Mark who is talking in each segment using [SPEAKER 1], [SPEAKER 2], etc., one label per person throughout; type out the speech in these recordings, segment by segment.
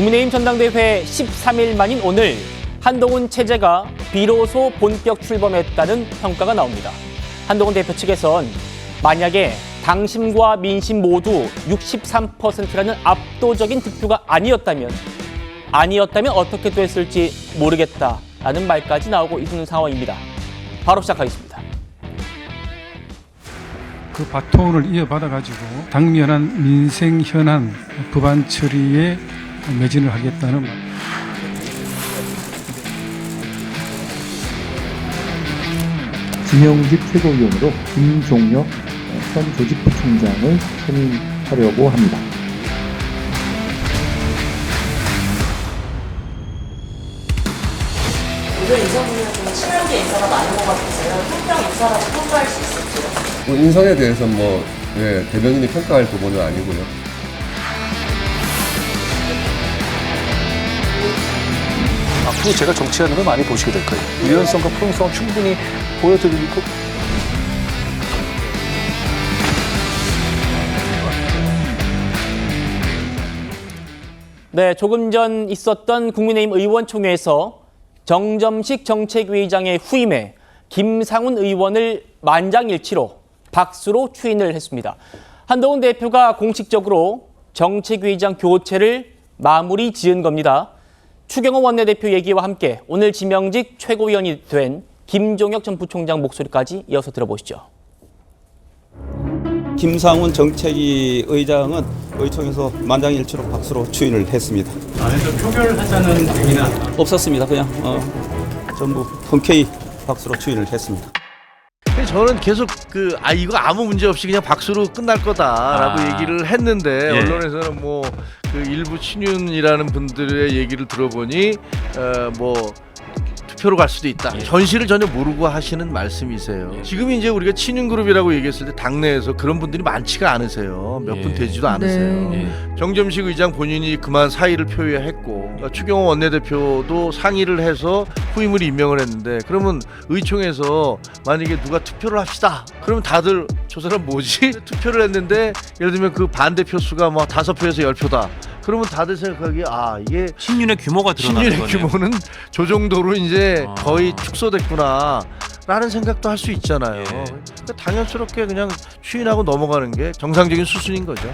[SPEAKER 1] 국민의힘 전당대회 13일 만인 오늘 한동훈 체제가 비로소 본격 출범했다는 평가가 나옵니다. 한동훈 대표 측에선 만약에 당심과 민심 모두 63%라는 압도적인 득표가 아니었다면 어떻게 됐을지 모르겠다라는 말까지 나오고 있는 상황입니다. 바로 시작하겠습니다.
[SPEAKER 2] 그 바톤을 이어받아가지고 당면한 민생 현안 법안 처리에 매진을 하겠다는 말.
[SPEAKER 3] 지명직 최고위원으로 김종혁 현 조직부총장을 선임하려고 합니다.
[SPEAKER 4] 오늘 인사분야는 좀 친한계 인사가 많은 것 같아서요. 평평 인사라고 평가할 수 있을지요?
[SPEAKER 5] 인선에 대해서 대변인이 평가할 부분은 아니고요.
[SPEAKER 6] 앞으로 제가 정치하는 걸 많이 보시게 될 거예요. 유연성과 포용성을 충분히 보여드리고
[SPEAKER 1] 네, 조금 전 있었던 국민의힘 의원총회에서 정점식 정책위의장의 후임에 김상훈 의원을 만장일치로 박수로 추인을 했습니다. 한동훈 대표가 공식적으로 정책위의장 교체를 마무리 지은 겁니다. 추경호 원내대표 얘기와 함께 오늘 지명직 최고위원이 된 김종혁 전 부총장 목소리까지 이어서 들어보시죠.
[SPEAKER 7] 김상훈 정책위 의장은 의총에서 만장일치로 박수로 추인을 했습니다.
[SPEAKER 2] 안에서 표결을 하자는 얘기는
[SPEAKER 7] 없었습니다. 그냥 전부 흔쾌히 박수로 추인을 했습니다.
[SPEAKER 8] 저는 계속 이거 아무 문제 없이 그냥 박수로 끝날 거다라고 얘기를 했는데 언론에서는 일부 친윤이라는 분들의 얘기를 들어보니 투표로 갈 수도 있다. 현실을 전혀 모르고 하시는 말씀이세요. 지금 이제 우리가 친윤 그룹이라고 얘기했을 때 당내에서 그런 분들이 많지가 않으세요. 몇 분 되지도 않으세요. 정점식 의장 본인이 그만 사의를 표했고 추경호 원내대표도 상의를 해서 후임을 임명을 했는데 그러면 의총에서 만약에 누가 투표를 합시다. 그러면 다들 저 사람 뭐지? 투표를 했는데 예를 들면 그 반대표 수가 5표에서 10표다. 그러면 다들 생각하기에 이게
[SPEAKER 9] 친윤의 규모가 드러나는 거네요.
[SPEAKER 8] 친윤의 규모는 저 정도로 이제 거의 축소됐구나 라는 생각도 할 수 있잖아요. 그러니까 당연스럽게 그냥 추인하고 넘어가는 게 정상적인 수순인 거죠.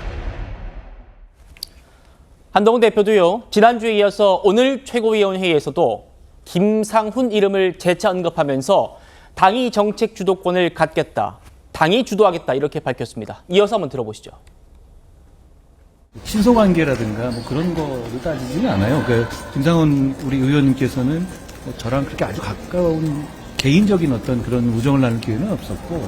[SPEAKER 1] 한동훈 대표도요, 지난주에 이어서 오늘 최고위원회의에서도 김상훈 이름을 재차 언급하면서 당이 정책 주도권을 갖겠다, 당이 주도하겠다 이렇게 밝혔습니다. 이어서 한번 들어보시죠.
[SPEAKER 10] 신소관계라든가 그런 거를 따지지는 않아요. 김상훈 우리 의원님께서는 저랑 그렇게 아주 가까운 개인적인 어떤 그런 우정을 나눌 기회는 없었고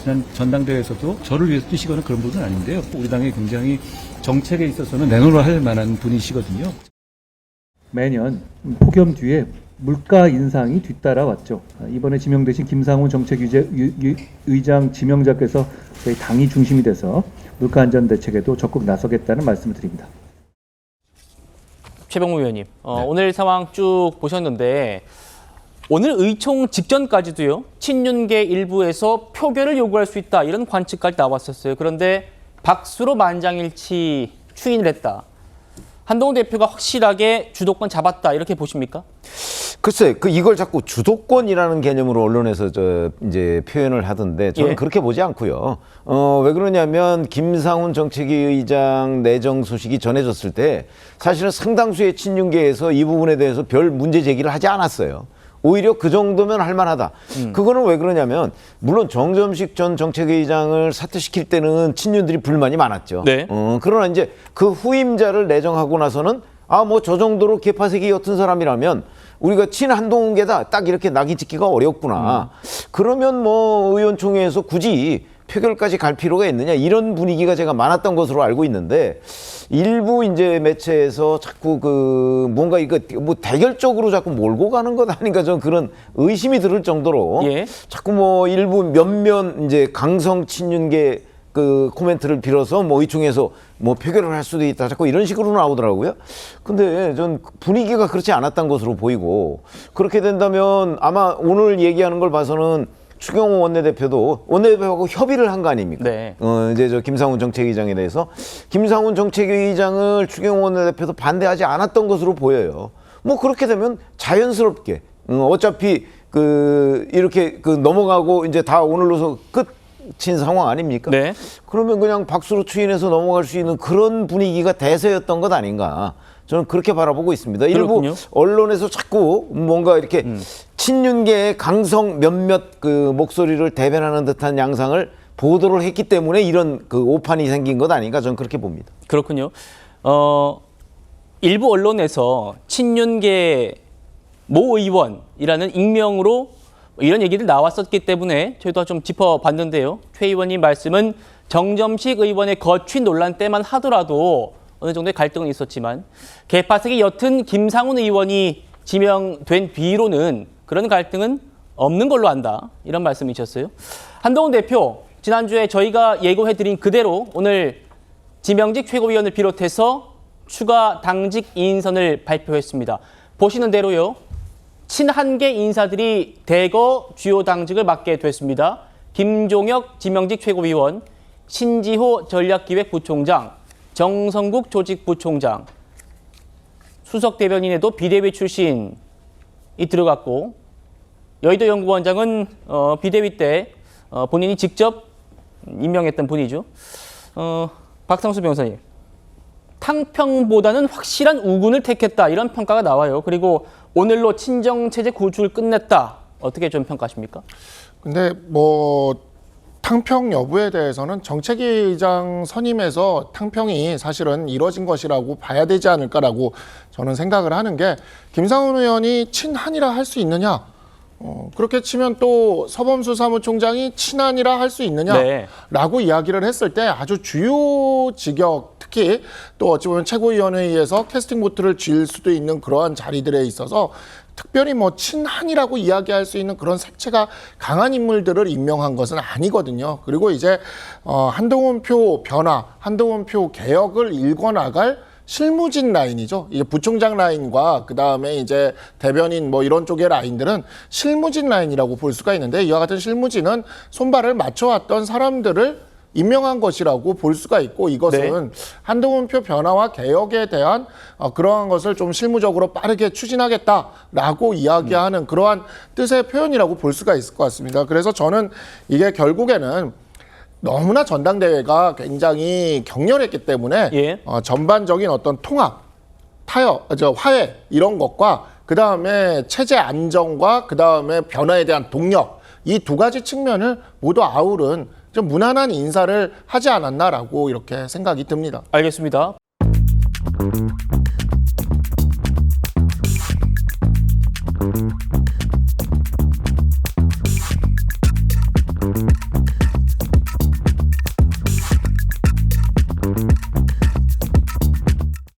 [SPEAKER 10] 지난 전당대회에서도 저를 위해서 뛰시거나 그런 분은 아닌데요. 우리 당에 굉장히 정책에 있어서는 내놓을 만한 분이시거든요.
[SPEAKER 3] 매년 폭염 뒤에 물가 인상이 뒤따라왔죠. 이번에 지명되신 김상훈 정책위의장 지명자께서 저희 당이 중심이 돼서 물가 안전 대책에도 적극 나서겠다는 말씀을 드립니다.
[SPEAKER 1] 최병우 의원님, 오늘 상황 쭉 보셨는데 오늘 의총 직전까지도요, 친윤계 일부에서 표결을 요구할 수 있다 이런 관측까지 나왔었어요. 그런데 박수로 만장일치 추인을 했다. 한동훈 대표가 확실하게 주도권 잡았다 이렇게 보십니까?
[SPEAKER 11] 글쎄, 이걸 자꾸 주도권이라는 개념으로 언론에서 이제 표현을 하던데 저는 그렇게 보지 않고요. 왜 그러냐면 김상훈 정책위 의장 내정 소식이 전해졌을 때 사실은 상당수의 친윤계에서 이 부분에 대해서 별 문제 제기를 하지 않았어요. 오히려 그 정도면 할 만하다. 그거는 왜 그러냐면 물론 정점식 전 정책위의장을 사퇴시킬 때는 친윤들이 불만이 많았죠. 그러나 이제 그 후임자를 내정하고 나서는 저 정도로 개파색이 옅은 사람이라면 우리가 친한동훈계다 딱 이렇게 낙인 찍기가 어렵구나. 그러면 의원총회에서 굳이 표결까지 갈 필요가 있느냐 이런 분위기가 제가 많았던 것으로 알고 있는데 일부 이제 매체에서 자꾸 뭔가 이거 대결적으로 자꾸 몰고 가는 것 아닌가 저는 그런 의심이 들을 정도로 자꾸 일부 몇몇 이제 강성 친윤계 코멘트를 빌어서 의총에서 표결을 할 수도 있다 자꾸 이런 식으로 나오더라고요. 근데 전 분위기가 그렇지 않았던 것으로 보이고 그렇게 된다면 아마 오늘 얘기하는 걸 봐서는 추경호 원내대표도 원내대표하고 협의를 한 거 아닙니까?
[SPEAKER 1] 네.
[SPEAKER 11] 이제 저 김상훈 정책위의장에 대해서 김상훈 정책위의장을 추경호 원내대표도 반대하지 않았던 것으로 보여요. 뭐 그렇게 되면 자연스럽게 어차피 이렇게 넘어가고 이제 다 오늘로서 끝인 상황 아닙니까?
[SPEAKER 1] 네.
[SPEAKER 11] 그러면 그냥 박수로 추인해서 넘어갈 수 있는 그런 분위기가 대세였던 것 아닌가? 저는 그렇게 바라보고 있습니다. 일부
[SPEAKER 1] 그렇군요.
[SPEAKER 11] 언론에서 자꾸 뭔가 이렇게 친윤계의 강성 몇몇 목소리를 대변하는 듯한 양상을 보도를 했기 때문에 이런 오판이 생긴 것 아닌가? 저는 그렇게 봅니다.
[SPEAKER 1] 그렇군요. 일부 언론에서 친윤계 모 의원이라는 익명으로 이런 얘기들 나왔었기 때문에 저희도 좀 짚어봤는데요. 최 의원님 말씀은 정점식 의원의 거취 논란 때만 하더라도 어느 정도의 갈등은 있었지만 개파색이 옅은 김상훈 의원이 지명된 뒤로는 그런 갈등은 없는 걸로 안다. 이런 말씀이셨어요. 한동훈 대표, 지난주에 저희가 예고해드린 그대로 오늘 지명직 최고위원을 비롯해서 추가 당직 인선을 발표했습니다. 보시는 대로요. 친한계 인사들이 대거 주요 당직을 맡게 됐습니다. 김종혁 지명직 최고위원, 신지호 전략기획부총장, 정성국 조직부총장, 수석 대변인에도 비대위 출신이 들어갔고 여의도 연구원장은 비대위 때 본인이 직접 임명했던 분이죠. 박상수 변호사님, 탕평보다는 확실한 우군을 택했다 이런 평가가 나와요. 그리고 오늘로 친정체제 구축을 끝냈다. 어떻게 좀 평가하십니까?
[SPEAKER 9] 근데 탕평 여부에 대해서는 정책위 의장 선임에서 탕평이 사실은 이뤄진 것이라고 봐야 되지 않을까라고 저는 생각을 하는 게, 김상훈 의원이 친한이라 할 수 있느냐? 그렇게 치면 또 서범수 사무총장이 친한이라 할 수 있느냐라고 이야기를 했을 때 아주 주요 직역, 특히 또 어찌 보면 최고위원회의에서 캐스팅 보트를 쥘 수도 있는 그러한 자리들에 있어서 특별히 친한이라고 이야기할 수 있는 그런 색채가 강한 인물들을 임명한 것은 아니거든요. 그리고 이제 한동훈 표 변화, 한동훈 표 개혁을 일궈나갈 실무진 라인이죠. 이제 부총장 라인과 그 다음에 이제 대변인 이런 쪽의 라인들은 실무진 라인이라고 볼 수가 있는데, 이와 같은 실무진은 손발을 맞춰왔던 사람들을 임명한 것이라고 볼 수가 있고, 이것은 한동훈 표 변화와 개혁에 대한 그러한 것을 좀 실무적으로 빠르게 추진하겠다라고 이야기하는 그러한 뜻의 표현이라고 볼 수가 있을 것 같습니다. 그래서 저는 이게 결국에는 너무나 전당대회가 굉장히 격렬했기 때문에 전반적인 어떤 통합, 화해 이런 것과 그 다음에 체제 안정과 그 다음에 변화에 대한 동력, 이 두 가지 측면을 모두 아우른 좀 무난한 인사를 하지 않았나라고 이렇게 생각이 듭니다.
[SPEAKER 1] 알겠습니다.